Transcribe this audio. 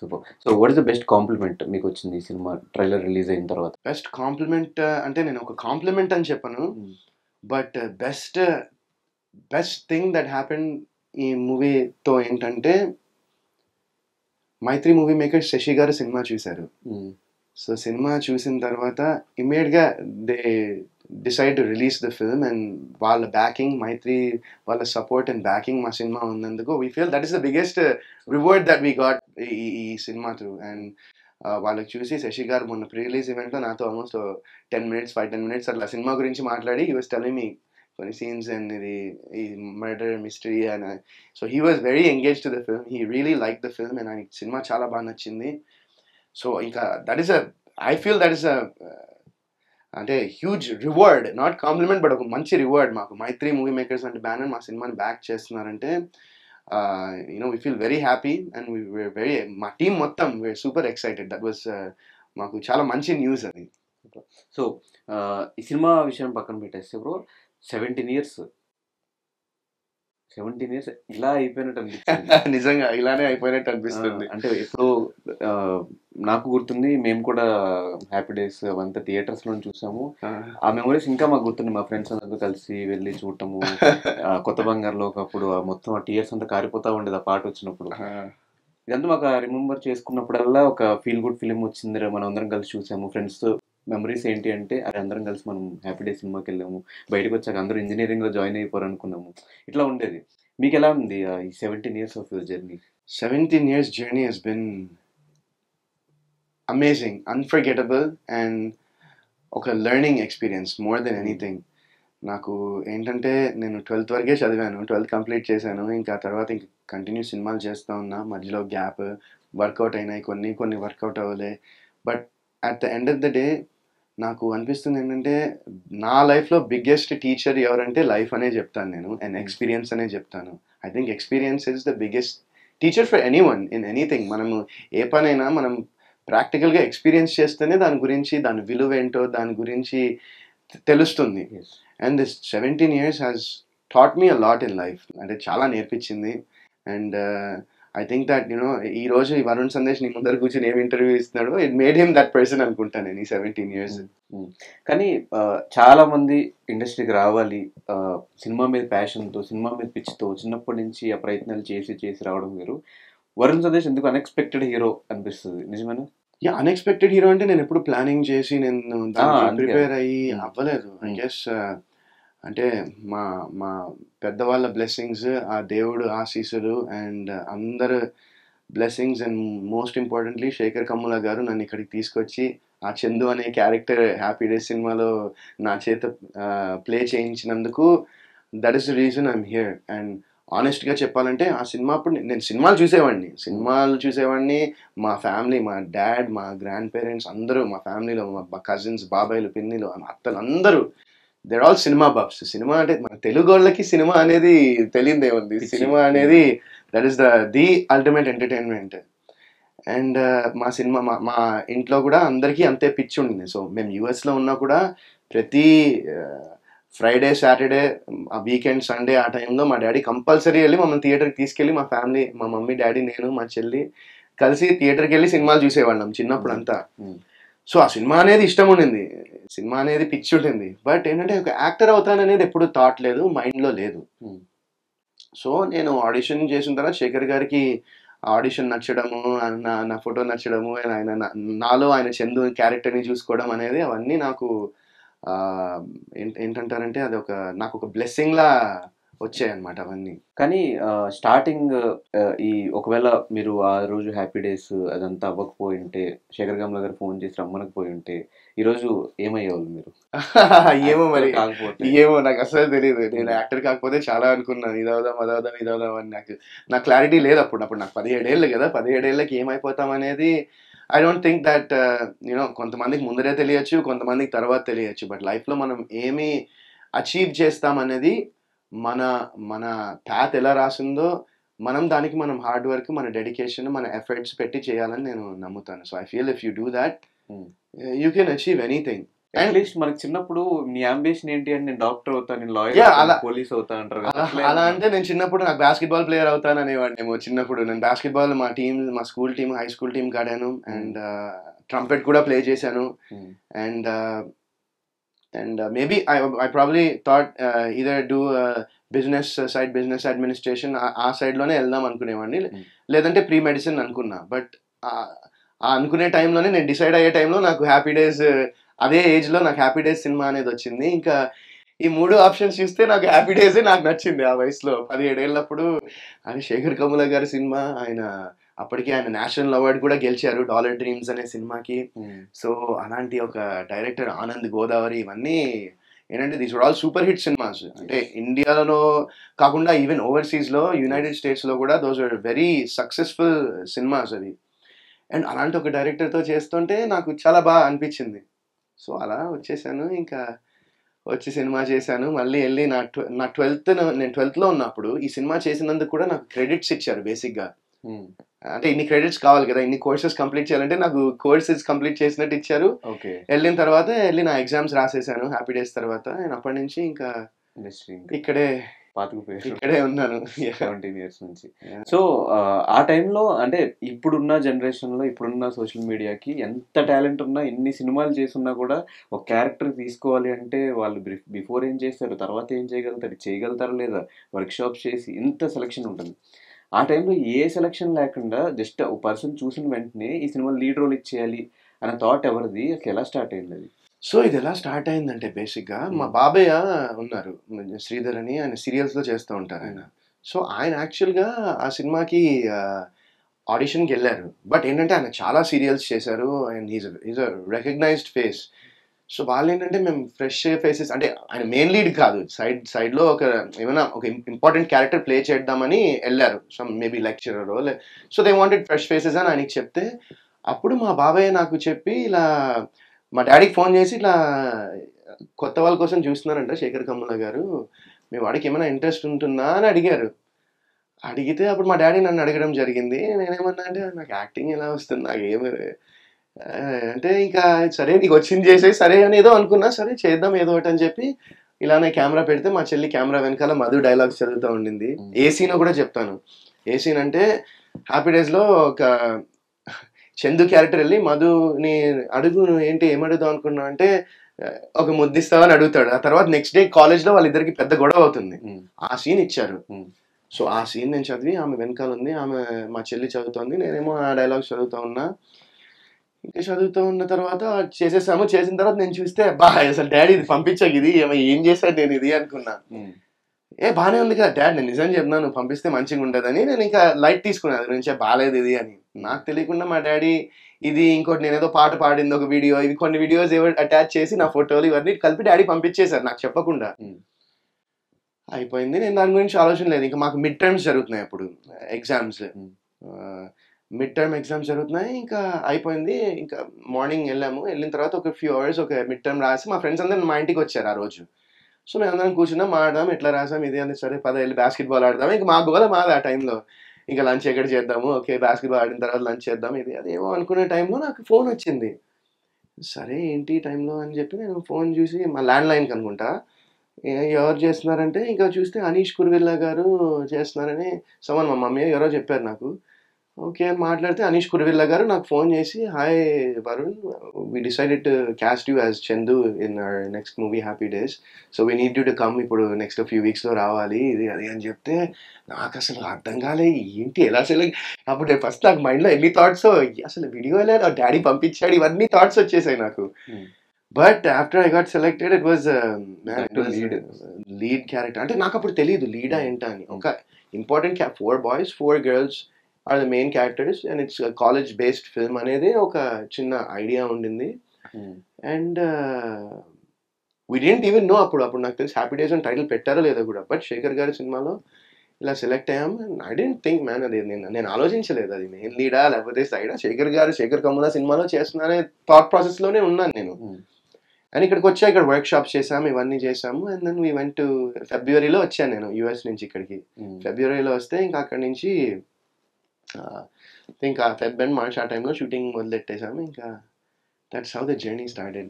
Super. So what is the best compliment మీకొచ్చింది ఈ cinema trailer release అయిన తర్వాత? బెస్ట్ కాంప్లిమెంట్ అంటే నేను ఒక కాంప్లిమెంట్ అని చెప్పను. But best thing that happen ఈ మూవీతో ఏంటంటే, 'మైత్రి మూవీ మేకర్స్' శశి గారు సినిమా చూశారు. సో సినిమా చూసిన తర్వాత ఇమ్మీడియట్గా they decide to release the film, and వాళ్ళ బ్యాకింగ్, మైత్రి వాళ్ళ సపోర్ట్ అండ్ బ్యాకింగ్ మా సినిమా ఉన్నందుకు we feel that is the biggest reward that we got ఈ సినిమా త్రూ. అండ్ వాళ్ళకి చూసి శశి గారు మొన్న ప్రీ రిలీజ్ ఈవెంట్లో నాతో ఆల్మోస్ట్ 10 minutes అట్లా సినిమా గురించి మాట్లాడి హీ వాస్ టెల్లింగ్ మీ కొన్ని సీన్స్ అండ్ ఇది ఈ murder mystery and so he was very engage to the film. He really like the film and ఆయనకి సినిమా చాలా బాగా నచ్చింది. సో ఇంకా that is I feel that is అంటే huge reward, not compliment but ఒక మంచి రివార్డ్ మాకు. Maitri movie makers అంటే బ్యానర్ మా సినిమాని బ్యాక్ చేస్తున్నారంటే we feel very happy and we're very, మా టీం మొత్తం we're super excited. That was మాకు చాలా మంచి న్యూస్ అది. సో ఈ సినిమా విషయం పక్కన పెట్టేస్తే బ్రో, 17 years ఇలా అయిపోయినట్టు అనిపిస్తుంది. నిజంగా ఇలానే అయిపోయినట్టు అనిపిస్తుంది. అంటే ఎప్పుడు నాకు గుర్తుంది, మేము కూడా హ్యాపీ డేస్ అవంతా థియేటర్స్ లో చూసాము. ఆ మెమరీస్ ఇంకా మాకు గుర్తుంది. మా ఫ్రెండ్స్ అందరూ కలిసి వెళ్ళి చూడటము, కొత్త బంగారులో ఒకప్పుడు మొత్తం ఆ టీయర్స్ అంతా కారిపోతా ఉండేది ఆ పాట వచ్చినప్పుడు. ఇదంతా మాకు రిమెంబర్ చేసుకున్నప్పుడల్లా ఒక ఫీల్ గుడ్ ఫిలిం వచ్చింది, మనం అందరం కలిసి చూసాము ఫ్రెండ్స్ తో. మెమరీస్ ఏంటి అంటే, అది అందరం కలిసి మనం హ్యాపీ డే సినిమాకి వెళ్ళాము, బయటకు వచ్చాక అందరూ ఇంజనీరింగ్ లో జాయిన్ అయిపోరు అనుకున్నాము, ఇట్లా ఉండేది. మీకు ఎలా ఉంది ఈ 17 years of your journey? 17 years journey has been amazing, unforgettable and ఒక learning experience more than anything. నాకు ఏంటంటే, నేను 12th వరకే చదివాను, 12th కంప్లీట్ చేశాను. ఇంకా తర్వాత ఇంక కంటిన్యూ సినిమాలు చేస్తూ ఉన్నా, మధ్యలో గ్యాప్, వర్కౌట్ అయినాయి కొన్ని వర్కౌట్ అవ్వలే. But at the end of the day నాకు అనిపిస్తుంది ఏంటంటే, నా లైఫ్లో బిగ్గెస్ట్ టీచర్ ఎవరంటే లైఫ్ అనే చెప్తాను నేను, అండ్ ఎక్స్పీరియన్స్ అనే చెప్తాను. I think experience is the biggest teacher for any one in anything. మనము ఏ పనైనా మనం ప్రాక్టికల్గా ఎక్స్పీరియన్స్ చేస్తేనే దాని గురించి, దాని విలువ ఏంటో దాని గురించి తెలుస్తుంది. And this 17 years has taught me a lot in life. అంటే చాలా నేర్పించింది. అండ్ ఐ థింక్ దట్ ఈ రోజు ఈ వరుణ్ సందేశ్ నీ ముందర కూర్చొని ఏం ఇంటర్వ్యూ ఇస్తున్నాడో it made him that person అనుకుంటాను నేను ఈ 17 years. కానీ చాలా మంది ఇండస్ట్రీకి రావాలి సినిమా మీద ప్యాషన్తో, సినిమా మీద పిచ్చితో, చిన్నప్పటి నుంచి ఆ ప్రయత్నాలు చేసి రావడం వేరు. వరుణ్ సందేశ్ ఎందుకు అన్ఎక్స్పెక్టెడ్ హీరో అనిపిస్తుంది, నిజమేనా? అన్ఎక్స్పెక్టెడ్ హీరో అంటే నేను ఎప్పుడు ప్లానింగ్ చేసి నేను ప్రిపేర్ అయ్యి అవ్వలేదు. ఐ గెస్ అంటే మా పెద్దవాళ్ళ బ్లెస్సింగ్స్, ఆ దేవుడు ఆశీస్సులు అండ్ అందరు blessings, and most importantly Shekhar Kammula garu నన్ను ఇక్కడికి తీసుకొచ్చి ఆ చందు అనే క్యారెక్టర్ హ్యాపీ డేస్ సినిమాలో నా చేత ప్లే చేయించినందుకు that is the reason I'm here. And ఆనెస్ట్గా చెప్పాలంటే ఆ సినిమా అప్పుడు నేను సినిమాలు చూసేవాడిని. మా ఫ్యామిలీ, మా డాడ్, మా గ్రాండ్ పేరెంట్స్ అందరూ, మా ఫ్యామిలీలో మా కజిన్స్, బాబాయిలు, పిన్నిలు, అత్తలు అందరూ they're all cinema buffs. Cinema అంటే మన తెలుగు వాళ్ళకి సినిమా అనేది తెలియదే ఉంది. సినిమా అనేది that is the ultimate entertainment. And మా ఇంట్లో కూడా అందరికీ అంతే పిచ్చి ఉండింది. సో మేము యూఎస్లో ఉన్నా కూడా ప్రతి ఫ్రైడే, సాటర్డే, వీకెండ్, సండే ఆ టైంలో మా డాడీ కంపల్సరీ వెళ్ళి మమ్మల్ని థియేటర్కి తీసుకెళ్ళి మా ఫ్యామిలీ, మా మమ్మీ, డాడీ, నేను, మా చెల్లి కలిసి థియేటర్కి వెళ్ళి సినిమాలు చూసేవాళ్ళం చిన్నప్పుడు అంతా. సో ఆ సినిమా అనేది ఇష్టం ఉండింది, సినిమా అనేది పిచ్చి ఉంటుంది. బట్ ఏంటంటే ఒక యాక్టర్ అవుతాననేది ఎప్పుడు థాట్ లేదు, మైండ్లో లేదు. సో నేను ఆడిషన్ చేసిన తర్వాత శేఖర్ గారికి ఆడిషన్ నచ్చడము, నా ఫోటో నచ్చడము, నాలో ఆయన చందు క్యారెక్టర్ని చూసుకోవడం అనేది అవన్నీ నాకు ఏంటంటారంటే అది నాకు ఒక బ్లెస్సింగ్ లా వచ్చాయన్నమాట అవన్నీ. కానీ స్టార్టింగ్ ఒకవేళ మీరు ఆ రోజు హ్యాపీ డేస్ అదంతా అవ్వకపోయి ఉంటే, శేఖర్ కమ్ముల గారు ఫోన్ చేసి రమ్మనకపోయి ఉంటే ఈరోజు ఏమయ్యేవాళ్ళు మీరు? ఏమో మరి, ఏమో నాకు అసలు తెలియదు. నేను యాక్టర్ కాకపోతే చాలా అనుకున్నాను, ఇదవుదాం అని. నాకు క్లారిటీ లేదు అప్పుడు నాకు 17 ఏళ్ళు కదా, 17 ఏళ్ళకి ఏమైపోతాం అనేది ఐ డోంట్ థింక్ దట్ కొంతమందికి ముందరే తెలియచ్చు, కొంతమందికి తర్వాత తెలియచ్చు. బట్ లైఫ్లో మనం ఏమి అచీవ్ చేస్తామనేది మన ప్యాత్ ఎలా రాసిందో దానికి మనం హార్డ్ వర్క్, మన డెడికేషన్, మన ఎఫర్ట్స్ పెట్టి చేయాలని నేను నమ్ముతాను. So I feel if you do that you can achieve anything. At least మనకి చిన్నప్పుడు నీ అంబిషన్ ఏంటి అని, నేను డాక్టర్ అవుతాను, నేను Yeah, లాయర్ అలా పోలీస్ అవుతా అంటారు కదా, అలా అట్లా అలా ఏమన్నా? అంటే నేను చిన్నప్పుడు నాకు బాస్కెట్బాల్ ప్లేయర్ అవుతాను అనేవాడినేమో చిన్నప్పుడు. నేను బాస్కెట్బాల్ మా school team, high school team ఆడాను. అండ్ ట్రంపెట్ కూడా ప్లే చేశాను. And maybe I probably thought either do business administration ఆ సైడ్లోనే వెళ్దాం అనుకునేవాడిని. లేదంటే ప్రీ మెడిసిన్ అనుకున్నా. బట్ ఆ అనుకునే టైంలోనే, నేను డిసైడ్ అయ్యే టైంలో నాకు హ్యాపీ డేస్, అదే ఏజ్లో నాకు హ్యాపీ డేస్ సినిమా అనేది వచ్చింది. ఇంకా ఈ 3 ఆప్షన్స్ చూస్తే నాకు హ్యాపీ డేసే నాకు నచ్చింది ఆ వయసులో. 17 ఏళ్ళప్పుడు. అది శేఖర్ కమ్ముల గారి సినిమా. అప్పటికే ఆయన నేషనల్ అవార్డు కూడా గెలిచారు డాలర్ డ్రీమ్స్ అనే సినిమాకి. సో అలాంటి ఒక డైరెక్టర్ ఆనంద్ గోదావరి, ఇవన్నీ ఏంటంటే these are all super hit cinemas. అంటే ఇండియాలో కాకుండా ఈవెన్ ఓవర్సీస్లో, యునైటెడ్ స్టేట్స్లో కూడా those are very successful cinemas అవి. అండ్ అలాంటి ఒక డైరెక్టర్తో చేస్తుంటే నాకు చాలా బాగా అనిపించింది. సో అలా వచ్చేసాను. ఇంకా వచ్చి సినిమా చేశాను. మళ్ళీ వెళ్ళి నా 12th నేను 12th లో ఉన్నప్పుడు ఈ సినిమా చేసినందుకు కూడా నాకు క్రెడిట్స్ ఇచ్చారు బేసిక్గా. అంటే ఇన్ని క్రెడిట్స్ కావాలి కదా, ఇన్ని కోర్సెస్ కంప్లీట్ చేయాలంటే నాకు కోర్సెస్ కంప్లీట్ చేసినట్టు ఇచ్చారు. వెళ్ళిన తర్వాత వెళ్ళి నా ఎగ్జామ్స్ రాసేసాను హ్యాపీ డేస్ తర్వాత. నేను అప్పటి నుంచి ఇంకా ఇక్కడే ఉన్నాను 17 ఇయర్స్ నుంచి. సో ఆ టైంలో అంటే ఇప్పుడున్న జనరేషన్లో, ఇప్పుడున్న సోషల్ మీడియాకి ఎంత టాలెంట్ ఉన్నా, ఎన్ని సినిమాలు చేస్తున్నా కూడా ఒక క్యారెక్టర్ తీసుకోవాలి అంటే వాళ్ళు బిఫోర్ ఏం చేస్తారు, తర్వాత ఏం చేయగలుగుతారా లేదా, వర్క్షాప్స్ చేసి ఇంత సెలక్షన్ ఉంటుంది. ఆ టైంలో ఏ సెలక్షన్ లేకుండా జస్ట్ ఒక పర్సన్ చూసిన వెంటనే ఈ సినిమా లీడ్ రోల్ ఇచ్చేయాలి అనే థాట్ ఎవరిది, అసలు ఎలా స్టార్ట్ అయింది అది? సో ఇది ఎలా స్టార్ట్ అయిందంటే బేసిక్గా మా బాబయ్య ఉన్నారు, శ్రీధర్ అని, ఆయన సీరియల్స్లో చేస్తూ ఉంటారు ఆయన. సో ఆయన యాక్చువల్గా ఆ సినిమాకి ఆడిషన్కి వెళ్ళారు. బట్ ఏంటంటే ఆయన చాలా సీరియల్స్ చేశారు and is a recognised face. So వాళ్ళు ఏంటంటే మేము ఫ్రెష్ ఫేసెస్, అంటే ఆయన మెయిన్ లీడ్ కాదు, సైడ్లో ఏమైనా ఒక ఇంపార్టెంట్ క్యారెక్టర్ ప్లే చేద్దామని వెళ్ళారు. Some maybe lecturer. So they wanted fresh faces అని ఆయనకి చెప్తే, అప్పుడు మా బాబాయ్ నాకు చెప్పి ఇలా మా డాడీకి ఫోన్ చేసి, ఇట్లా కొత్త వాళ్ళ కోసం చూస్తున్నారంట శేఖర్ కమ్ముల గారు, మీ వాడికి ఏమైనా ఇంట్రెస్ట్ ఉంటుందా అని అడిగారు. అడిగితే అప్పుడు మా డాడీ నన్ను అడగడం జరిగింది. నేనేమన్నా అంటే నాకు యాక్టింగ్ ఎలా వస్తుంది, నాకేమి అంటే ఇంకా సరే నీకు వచ్చింది చేసే, సరే అని ఏదో అనుకున్నా, సరే చేద్దాం ఏదో ఒకటి అని చెప్పి ఇలానే కెమెరా పెడితే మా చెల్లి కెమెరా వెనకాల మధు డైలాగ్స్ చదువుతూ ఉండింది. ఏ సీన్ కూడా చెప్తాను. ఏ సీన్ అంటే హ్యాపీ డేస్లో ఒక చందు క్యారెక్టర్ వెళ్ళి మధుని అడుగు, నువ్వు ఏంటి ఏమడుగుదాం అనుకున్నావు అంటే, ఒక ముద్దిస్తావా అని అడుగుతాడు. ఆ తర్వాత నెక్స్ట్ డే కాలేజ్లో వాళ్ళిద్దరికి పెద్ద గొడవ అవుతుంది. ఆ సీన్ ఇచ్చారు. సో ఆ సీన్ నేను చదివి, ఆమె వెనకాల ఉంది, ఆమె మా చెల్లి చదువుతోంది, నేనేమో ఆ డైలాగ్స్ చదువుతూ ఉన్నా. ఇంకా చదువుతూ ఉన్న తర్వాత చేసేసాము. చేసిన తర్వాత నేను చూస్తే, అసలు డాడీ ఇది పంపించాక ఇది ఏం చేశాడు నేను ఇది అనుకున్నా. బాగానే ఉంది కదా డాడ్, నేను నిజం చెప్తున్నాను, నువ్వు పంపిస్తే మంచిగా ఉండదని. నేను ఇంకా లైట్ తీసుకున్నాను అది నుంచే, బాగాలేదు ఇది అని. నాకు తెలియకుండా మా డాడీ ఇది ఇంకోటి నేనేదో పాట పాడింది ఒక వీడియో, ఇవి కొన్ని వీడియోస్ అటాచ్ చేసి నా ఫోటోలు ఇవన్నీ కలిపి డాడీ పంపించేశారు నాకు చెప్పకుండా. అయిపోయింది. నేను దాని గురించి ఆలోచన లేదు. ఇంకా మాకు మిడ్ టర్మ్స్ జరుగుతున్నాయి అప్పుడు, ఎగ్జామ్స్, మిడ్ టర్మ్ ఎగ్జామ్స్ జరుగుతున్నాయి. ఇంకా అయిపోయింది. ఇంకా మార్నింగ్ వెళ్ళిన తర్వాత ఒక ఫ్యూ అవర్స్ ఒక మిడ్ టర్మ్ రాసి మా ఫ్రెండ్స్ అందరూ మా ఇంటికి వచ్చారు ఆ రోజు. సో మేము అందరం కూర్చున్నాం, ఆడదాం, ఎట్లా రాసాం ఇది అని. సరే పద వెళ్ళి బాస్కెట్బాల్ ఆడదాం. ఇంకా మా గోల మాది ఆ టైంలో. ఇంకా లంచ్ ఎక్కడ చేద్దాము, ఓకే బాస్కెట్బాల్ ఆడిన తర్వాత లంచ్ చేద్దాం ఇది అదేమో అనుకునే టైంలో నాకు ఫోన్ వచ్చింది. సరే ఏంటి టైంలో అని చెప్పి నేను ఫోన్ చూసి, మా ల్యాండ్ లైన్కి అనుకుంటా, ఎవరు చేస్తున్నారంటే ఇంకా చూస్తే అనీష్ కుర్విల్లా గారు చేస్తున్నారని మా మమ్మీ ఎవరో చెప్పారు నాకు. ఓకే అని మాట్లాడితే అనీష్ కుర్విల్లా గారు నాకు ఫోన్ చేసి, hi Varun, we decided to caste you as Chandu in our next movie happy days, so we need you to come, ఇప్పుడు నెక్స్ట్ ఫ్యూ వీక్స్లో రావాలి ఇది అది అని చెప్తే నాకు అసలు అర్థం కాలే, ఏంటి ఎలా సెలెక్ట్. అప్పుడు ఫస్ట్ నాకు మైండ్లో ఎన్ని థాట్స్, అసలు వీడియో లేదు, డాడీ పంపించాడు, ఇవన్నీ థాట్స్ వచ్చేసాయి నాకు. But after I got selected it was lead character. అంటే నాకు అప్పుడు తెలియదు లీడా ఏంటా అని. ఒక important 4 boys 4 girls are the main characters and it's college based film అనేది ఒక చిన్న ఐడియా ఉండింది. And we didn't even know అప్పుడు నాకు తెలిసి హ్యాపీ డేస్ అని టైటిల్ పెట్టారో లేదో కూడా. బట్ శేఖర్ గారి సినిమాలో ఇలా సెలెక్ట్ అయ్యాం. ఐ డెంట్ థింక్ మ్యాన్, అది నేను ఆలోచించలేదు అది మెయిన్ లీడా లేకపోతే సైడా. శేఖర్ కమ్ముల సినిమాలో చేస్తున్నానే థాట్ ప్రాసెస్లోనే ఉన్నాను నేను. అండ్ ఇక్కడికి వచ్చా, ఇక్కడ వర్క్ షాప్స్ చేసాము, ఇవన్నీ చేసాము. And then we went to ఫిబ్రవరిలో వచ్చాను నేను యూఎస్ నుంచి ఇక్కడికి. ఫిబ్రవరిలో వస్తే ఇంకా అక్కడి నుంచి ఇంకా ఫెబ్ అండ్ మార్చ్ ఆ టైంలో షూటింగ్ మొదలెట్టేసాము. ఇంకా that's how the journey started.